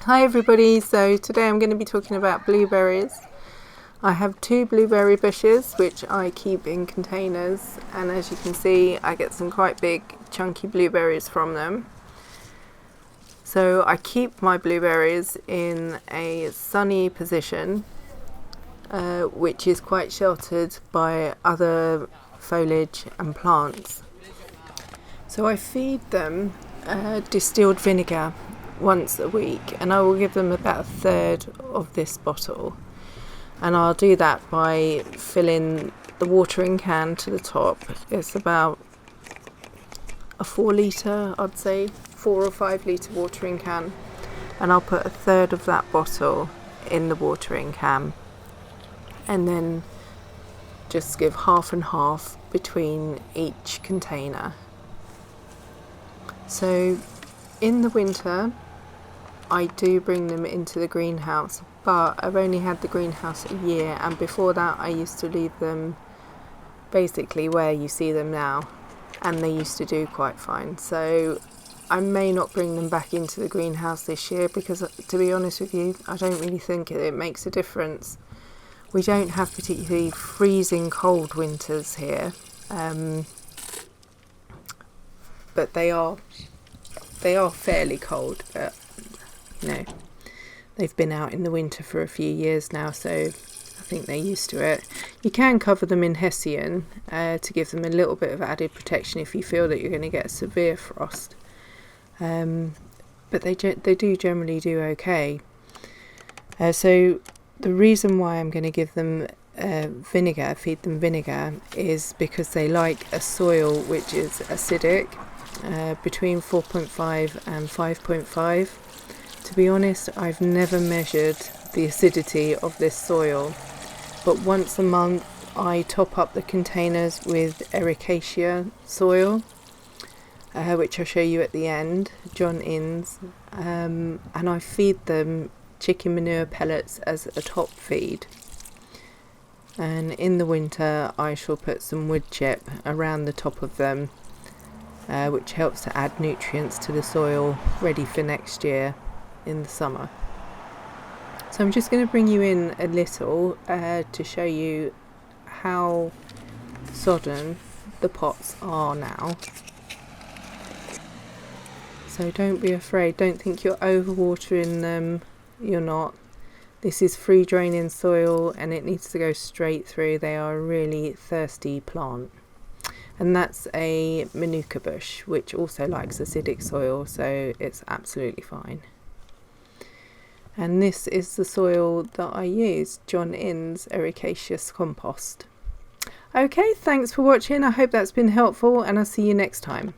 Hi everybody, so today I'm going to be talking about blueberries. I have two blueberry bushes which I keep in containers, and as you can see I get some quite big chunky blueberries from them. So I keep my blueberries in a sunny position which is quite sheltered by other foliage and plants. So I feed them distilled vinegar once a week, and I will give them about a third of this bottle, and I'll do that by filling the watering can to the top. It's about a 4 litre, I'd say 4 or 5 litre watering can, and I'll put a third of that bottle in the watering can and then just give half and half between each container. So in the winter I do bring them into the greenhouse, but I've only had the greenhouse a year, and before that I used to leave them basically where you see them now, and they used to do quite fine. So I may not bring them back into the greenhouse this year because, to be honest with you, I don't really think it makes a difference. We don't have particularly freezing cold winters here, but they are fairly cold, but they've been out in the winter for a few years now, so I think they're used to it. You can cover them in hessian to give them a little bit of added protection if you feel that you're going to get severe frost, but they do generally do okay. So the reason why I'm going to give them feed them vinegar, is because they like a soil which is acidic, between 4.5 and 5.5. To be honest, I've never measured the acidity of this soil, but once a month I top up the containers with ericaceous soil, which I'll show you at the end, John Innes, and I feed them chicken manure pellets as a top feed. And in the winter I shall put some wood chip around the top of them, which helps to add nutrients to the soil ready for next year in the summer. So I'm just going to bring you in a little to show you how sodden the pots are now. So don't be afraid, don't think you're overwatering them, you're not. This is free draining soil and it needs to go straight through. They are a really thirsty plant. And that's a manuka bush, which also likes acidic soil, so it's absolutely fine. And this is the soil that I use, John Innes ericaceous compost. Okay, thanks for watching. I hope that's been helpful, and I'll see you next time.